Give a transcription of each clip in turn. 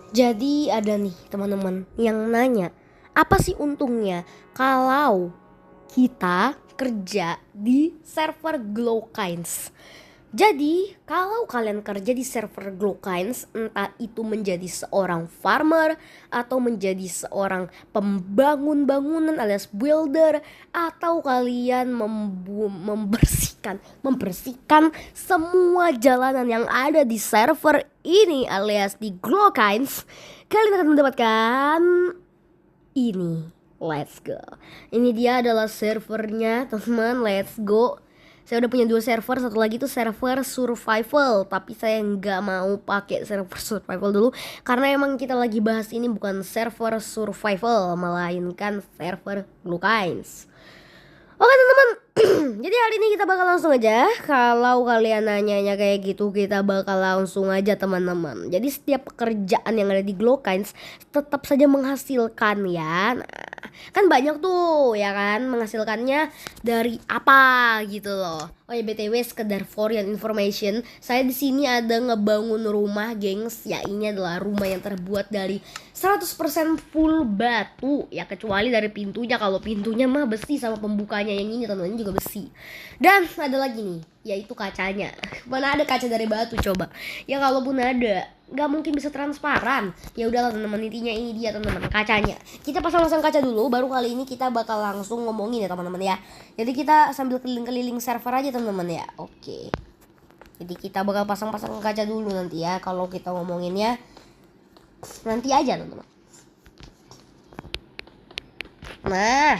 Jadi ada nih teman-teman yang nanya, apa sih untungnya kalau kita kerja di server Glowkines? Jadi kalau kalian kerja di server Glowkines, entah itu menjadi seorang farmer atau menjadi seorang pembangun bangunan alias builder, atau kalian membersihkan semua jalanan yang ada di server ini alias di Glowkines, kalian akan mendapatkan ini. Let's go. Ini dia adalah servernya teman. Let's go. Saya udah punya 2 server, satu lagi tuh server survival, tapi saya nggak mau pakai server survival dulu karena emang kita lagi bahas ini bukan server survival, melainkan server Glowkines. Oke teman-teman, jadi hari ini kita bakal langsung aja. Kalau kalian nanyanya kayak gitu, kita bakal langsung aja teman-teman. Jadi setiap pekerjaan yang ada di Glowkines tetap saja menghasilkan ya. Nah, kan banyak tuh ya kan menghasilkannya dari apa gitu loh. Oh ya BTW sekedar for your information, saya di sini ada ngebangun rumah, gengs. Ya ini adalah rumah yang terbuat dari 100% full batu ya, kecuali dari pintunya. Kalau pintunya mah besi sama pembukanya yang ini teman-teman juga besi. Dan ada lagi nih, yaitu kacanya. Mana ada kaca dari batu coba? Ya kalaupun ada, nggak mungkin bisa transparan. Ya udahlah teman-teman, intinya ini dia teman-teman kacanya. Kita pasang-pasang kaca dulu, baru kali ini kita bakal langsung ngomongin ya teman-teman ya. Jadi kita sambil keliling-keliling server aja teman-teman ya. Oke. Jadi kita bakal pasang-pasang kaca dulu nanti ya. Kalau kita ngomonginnya nanti aja teman-teman. Nah,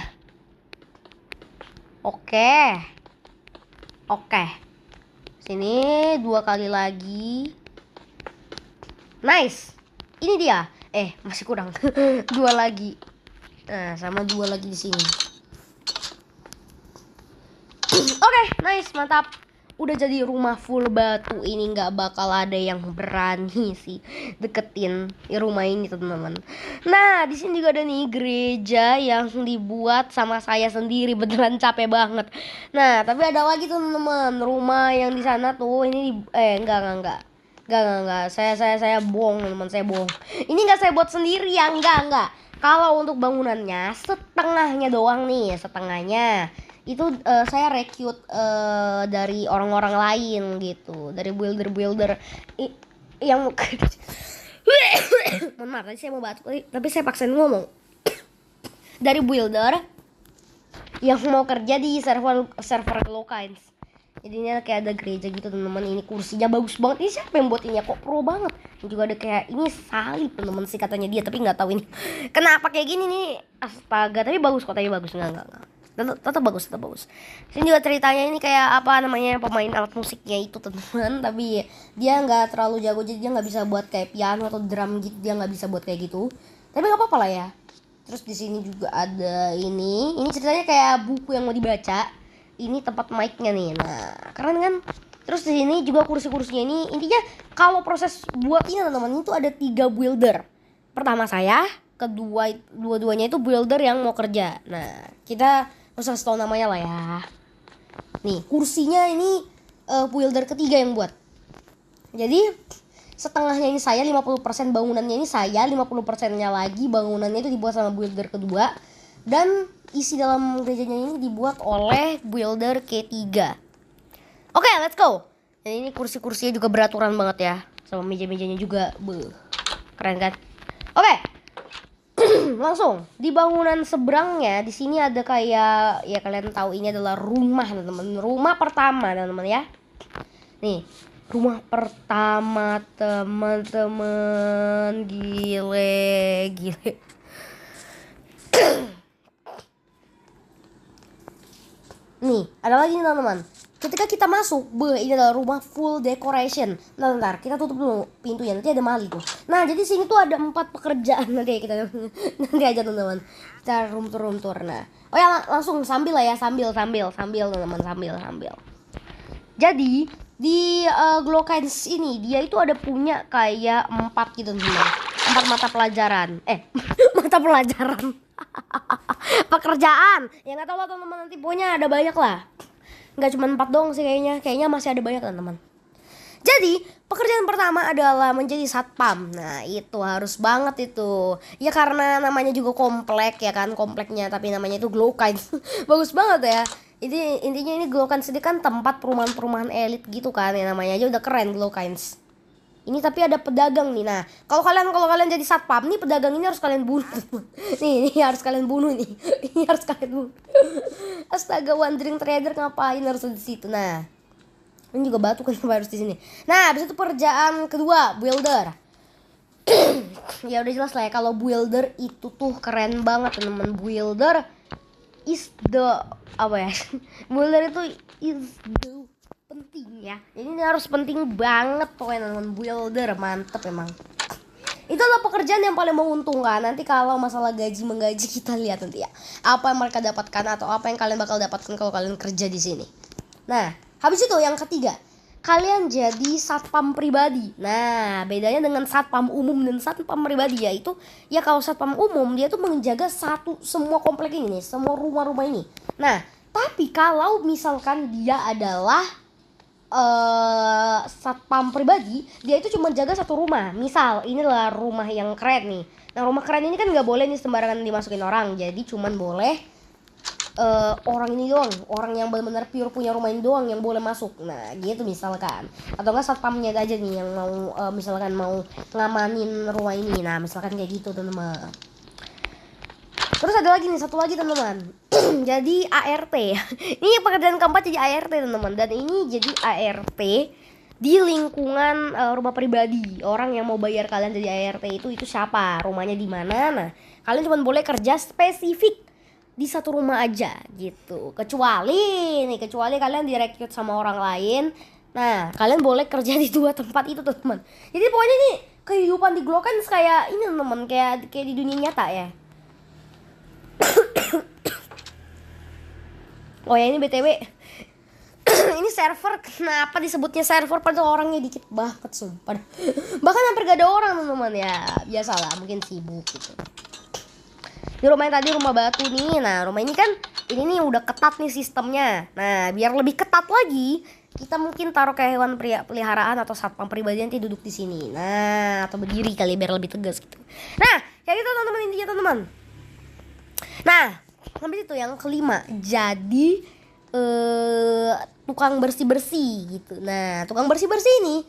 oke. Sini 2 kali lagi. Nice. Ini dia. Masih kurang. 2 lagi. Nah, sama 2 lagi di sini. Oke, nice, mantap. Udah jadi rumah full batu. Ini nggak bakal ada yang berani sih deketin rumah ini teman-teman. Nah di sini juga ada nih gereja yang dibuat sama saya sendiri, beneran capek banget. Nah tapi ada lagi teman-teman, rumah yang di sana tuh ini enggak. Saya bohong teman-teman, saya bohong. Ini nggak saya buat sendiri ya, enggak. Kalau untuk bangunannya setengahnya doang nih, setengahnya itu saya rekrut dari orang-orang lain gitu, dari builder yang mohon maaf tadi saya mau batuk tapi saya paksain ngomong, dari builder yang mau kerja di server Glowkines. Jadinya kayak ada gereja gitu teman-teman. Ini kursinya bagus banget. Ini siapa yang buat ini ya, kok pro banget. Ini juga ada kayak ini salib teman-teman sih katanya dia, tapi nggak tahu ini kenapa kayak gini nih. Astaga, tapi bagus kok, tapi bagus. Enggak. Tetap bagus. Ini juga ceritanya ini kayak apa namanya, pemain alat musiknya itu teman-teman, tapi dia nggak terlalu jago, jadi dia nggak bisa buat kayak piano atau drum gitu, dia nggak bisa buat kayak gitu. Tapi nggak apa-apa lah ya. Terus di sini juga ada ini ceritanya kayak buku yang mau dibaca. Ini tempat mic-nya nih. Nah, keren kan? Terus di sini juga kursi-kursinya ini, intinya kalau proses buat ini teman-teman itu ada 3 builder. Pertama saya, dua-duanya itu builder yang mau kerja. Nah, kita usah tahu namanya lah ya. Nih, kursinya ini builder ketiga yang buat. Jadi setengahnya ini saya, 50% bangunannya ini saya, 50%-nya lagi bangunannya itu dibuat sama builder kedua. Dan isi dalam gerejanya ini dibuat oleh builder ketiga. Oke, let's go. Dan ini kursi-kursinya juga beraturan banget ya, sama meja-mejanya juga. Keren kan? Oke. Langsung di bangunan seberangnya di sini ada kayak ya, kalian tahu ini adalah rumah teman-teman. Rumah pertama teman-teman ya. Nih, rumah pertama teman-teman. Gile. Nih, ada lagi nih teman-teman. Ketika kita masuk, ini adalah rumah full decoration. Nah, bentar, kita tutup dulu pintunya, nanti ada maling tuh. Nah, jadi sini tuh ada 4 pekerjaan nanti kita nanti aja teman-teman. Kita room tour. Nah, oh ya langsung sambil lah ya, sambil teman-teman, sambil. Jadi di Glowkines ini dia itu ada punya kayak 4 gitu teman-teman. 4 mata pelajaran. Mata pelajaran. Pekerjaan. Ya nggak tahu lah teman-teman, nanti pokoknya ada banyak lah. Nggak cuma 4 dong sih kayaknya masih ada banyak teman-teman. Jadi pekerjaan pertama adalah menjadi satpam. Nah itu harus banget itu. Ya karena namanya juga komplek ya kan, kompleknya tapi namanya itu Glowkines. Bagus banget ya. Ini intinya ini Glowkines ini kan tempat perumahan-perumahan elit gitu kan, ya namanya aja udah keren Glowkines. Ini tapi ada pedagang nih. Nah, kalau kalian jadi satpam nih, pedagang ini harus kalian bunuh. Nih harus kalian bunuh nih. Ini harus kalian bunuh. Astaga, wandering trader ngapain harus di situ. Nah, ini juga batu kan harus di sini. Nah, habis itu pekerjaan kedua, builder. Ya udah jelas lah ya kalau builder itu tuh keren banget teman-teman. Builder is the apa ya? Builder itu is the penting ya. Ini harus penting banget pokoknya teman-teman. Builder mantep emang. Itu adalah pekerjaan yang paling menguntungkan. Nanti kalau masalah gaji menggaji kita lihat nanti ya. Apa yang mereka dapatkan atau apa yang kalian bakal dapatkan kalau kalian kerja di sini. Nah, habis itu yang ketiga, kalian jadi satpam pribadi. Nah, bedanya dengan satpam umum dan satpam pribadi yaitu ya kalau satpam umum dia tuh menjaga semua komplek ini nih, semua rumah-rumah ini. Nah, tapi kalau misalkan dia adalah satpam pribadi, dia itu cuma jaga satu rumah. Misal inilah rumah yang keren nih. Nah rumah keren ini kan nggak boleh nih sembarangan dimasukin orang. Jadi cuman boleh orang ini doang, orang yang benar-benar pure punya rumah ini doang yang boleh masuk. Nah gitu misalkan. Atau enggak satpamnya aja nih yang mau misalkan mau ngamanin rumah ini. Nah misalkan kayak gitu teman-teman. Terus ada lagi nih, satu lagi teman-teman. Jadi ART. Ini pekerjaan keempat jadi ART teman-teman. Dan ini jadi ART di lingkungan rumah pribadi. Orang yang mau bayar kalian jadi ART itu siapa? Rumahnya di mana? Nah, kalian cuma boleh kerja spesifik di satu rumah aja gitu. Kecuali kalian direkrut sama orang lain. Nah, kalian boleh kerja di dua tempat itu teman-teman. Jadi pokoknya nih kehidupan di Glowkines kayak ini teman-teman, kayak di dunia nyata ya. Oh ya ini BTW ini server, kenapa disebutnya server padahal orangnya dikit banget sumpah. Bahkan hampir gak ada orang teman-teman ya. Biasalah mungkin sibuk gitu. Di rumah yang tadi rumah batu nih. Nah rumah ini kan ini nih udah ketat nih sistemnya. Nah biar lebih ketat lagi kita mungkin taruh kayak hewan peliharaan atau satpam pribadi nanti duduk di sini. Nah atau berdiri kali biar lebih tegas gitu. Nah kayak gitu teman-teman intinya teman-teman. Nah, habis itu yang kelima, jadi tukang bersih-bersih gitu. Nah, tukang bersih-bersih ini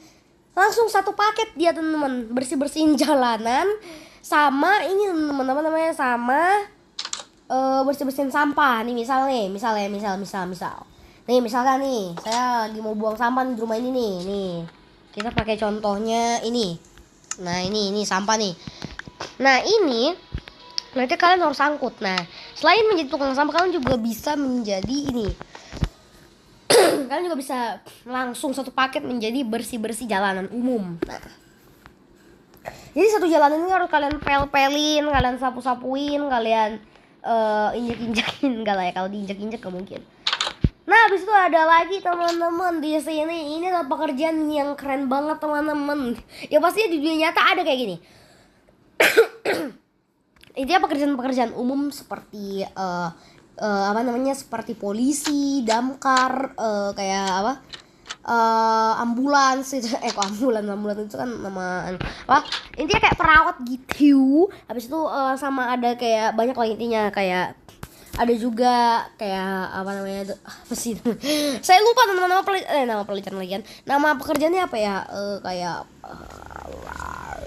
langsung satu paket dia teman-teman, bersih-bersihin jalanan sama ini teman-teman namanya sama bersih-bersihin sampah. Nih misal. Nih, misalkan nih, saya lagi mau buang sampah di rumah ini nih. Nih. Kita pakai contohnya ini. Nah, ini sampah nih. Nah, ini nanti kalian harus angkut. Nah, selain menjadi tukang sampah, kalian juga bisa menjadi ini. Kalian juga bisa langsung satu paket menjadi bersih-bersih jalanan umum. Nah, jadi satu jalanan ini harus kalian pel-pelin, kalian sapu-sapuin, kalian injek-injekin. Enggak lah ya, kalau diinjek-injek gak mungkin. Nah, habis itu ada lagi teman-teman di sini. Ini adalah pekerjaan yang keren banget teman-teman. Ya pastinya di dunia nyata ada kayak gini. Intinya pekerjaan-pekerjaan umum seperti seperti polisi, damkar, kayak apa? Ambulans itu ambulans itu kan nama apa? Intinya kayak perawat gitu. Habis itu sama ada kayak banyak lah intinya kayak ada juga kayak apa namanya apa sih? Saya lupa nama pelajaran lagi kan. Nama pekerjaannya apa ya? Kayak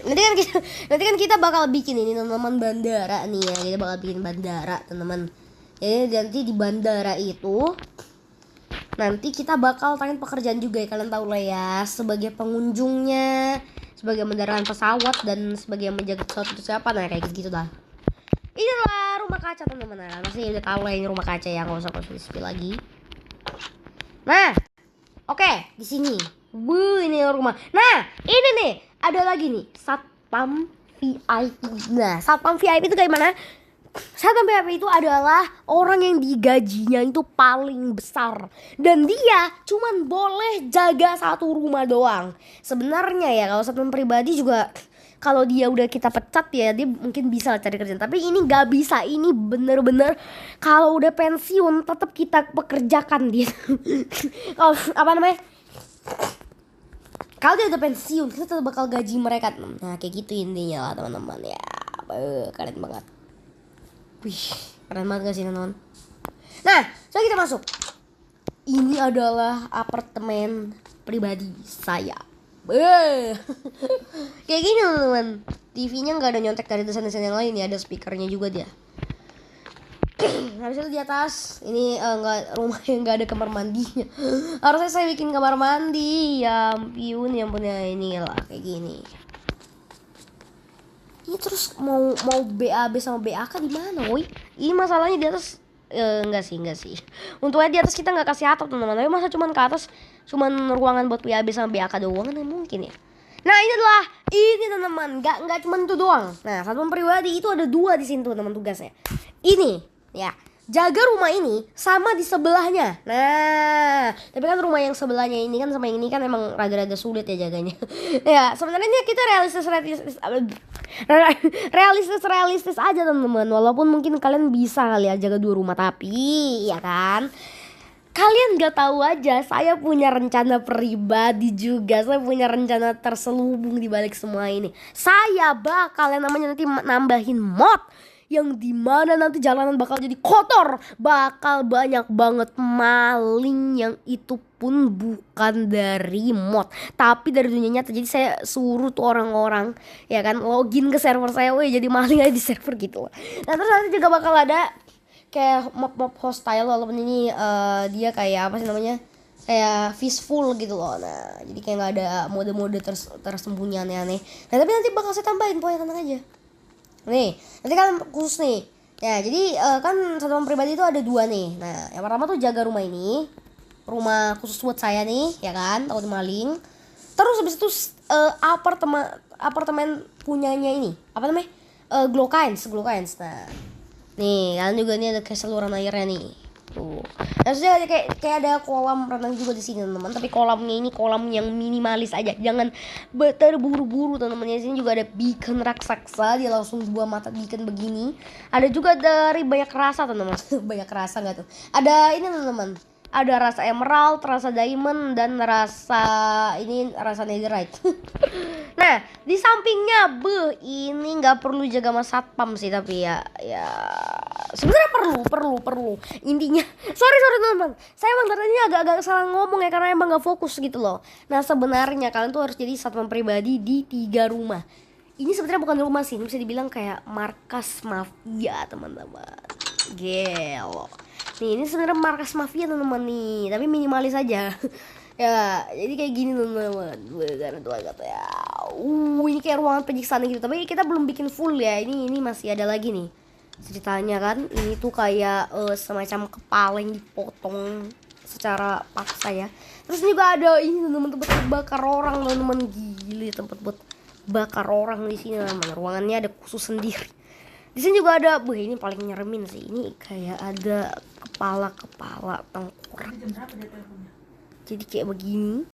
nanti kan kita bakal bikin ini teman-teman bandara nih ya. Kita bakal bikin bandara teman-teman. Jadi nanti di bandara itu nanti kita bakal tanya pekerjaan juga ya, kalian tahu lah ya, sebagai pengunjungnya, sebagai mendarat pesawat dan sebagai menjaga pesawat itu siapa. Nah kayak gitu dah. Inilah rumah kaca teman-teman. Nah, pasti udah tahu lah ini rumah kaca ya, nggak usah spill lagi. Nah, oke, di sini. Ini rumah. Nah, ini nih, ada lagi nih, satpam VIP. Nah, satpam VIP itu kayak mana? Satpam VIP itu adalah orang yang digajinya itu paling besar dan dia cuman boleh jaga satu rumah doang. Sebenarnya ya kalau satpam pribadi juga kalau dia udah kita pecat ya dia mungkin bisa cari kerjaan, tapi ini nggak bisa. Ini bener-bener kalau udah pensiun tetap kita pekerjakan dia. Kalau apa namanya, kalau dia udah pensiun kita tetap bakal gaji mereka. Nah kayak gitu intinya lah teman-teman ya. Keren banget. Wih keren banget gak sih teman-teman. Nah so kita masuk. Ini adalah apartemen pribadi saya. Kayak gini teman-teman. TV-nya nggak ada nyontek dari desain-desain yang lain ya, ada speakernya juga dia. Habis itu di atas ini nggak rumah yang nggak ada kamar mandinya. Harusnya saya bikin kamar mandi. Ya ampun ya ini lah kayak gini. Ini terus mau BAB sama BAK di mana, woi? Ini masalahnya di atas enggak sih. Untungnya di atas kita nggak kasih atap teman-teman. Tapi masa cuman ke atas cuman ruangan buat BAB sama BAK doang kan mungkin ya. Nah ini teman-teman, nggak cuma itu doang. Nah satuan pribadi itu ada 2 di sini tuh teman tugasnya. Ini ya jaga rumah ini sama di sebelahnya. Nah tapi kan rumah yang sebelahnya ini kan sama yang ini kan emang rada-rada sulit ya jaganya. Ya sebenarnya kita realistis aja teman-teman. Walaupun mungkin kalian bisa kali ya jaga 2 rumah, tapi ya kan kalian gak tahu aja, saya punya rencana pribadi juga. Saya punya rencana terselubung di balik semua ini. Saya bakal yang namanya nanti nambahin mod yang dimana nanti jalanan bakal jadi kotor, bakal banyak banget maling yang itu pun bukan dari mod tapi dari dunia nyata. Jadi saya suruh tuh orang-orang ya kan login ke server saya, weh jadi maling aja di server gitu. Nah terus nanti juga bakal ada kayak mob hostile walaupun ini dia kayak apa sih namanya kayak peaceful gitu loh. Nah jadi kayak nggak ada mode-mode tersembunyi aneh-aneh. Nah tapi nanti bakal saya tambahin pokoknya tenang aja. Nih nanti kan khusus nih ya. Jadi kan satuan pribadi itu ada 2 nih. Nah yang pertama tuh jaga rumah ini, rumah khusus buat saya nih ya kan, takut maling. Terus habis itu apartemen punyanya ini apa namanya Glowkines. Nah nih kalian juga nih ada kayak saluran airnya nih tuh. Nah sudah kayak ada kolam renang juga di sini teman-teman. Tapi kolamnya ini kolam yang minimalis aja, jangan terburu-buru teman-teman. Di sini juga ada beacon raksasa, dia langsung 2 mata beacon begini. Ada juga dari banyak rasa teman-teman. Banyak rasa nggak tuh? Ada ini teman-teman. Ada rasa emerald, rasa diamond, dan rasa netherite. Nah di sampingnya ini nggak perlu jaga mas satpam sih, tapi ya sebenarnya perlu intinya. Sorry teman-teman, saya emang tadinya agak salah ngomong ya karena emang nggak fokus gitu loh. Nah sebenarnya kalian tuh harus jadi satpam pribadi di 3 rumah. Ini sebenarnya bukan rumah sih, bisa dibilang kayak markas mafia teman-teman. Gelo. Nih ini sebenarnya markas mafia teman-teman nih, tapi minimalis aja. Ya jadi kayak gini teman-teman. Ya ini kayak ruangan penyiksaan gitu, tapi kita belum bikin full ya. Ini masih ada lagi nih ceritanya kan. Ini tuh kayak semacam kepala yang dipotong secara paksa ya. Terus juga ada ini teman-teman, tempat bakar orang teman-teman. Gila tempat buat bakar orang di sini teman-teman. Ruangannya ada khusus sendiri. Di sini juga ada, ini paling nyeremin sih. Ini kayak ada kepala tengkorak. Jadi kayak begini.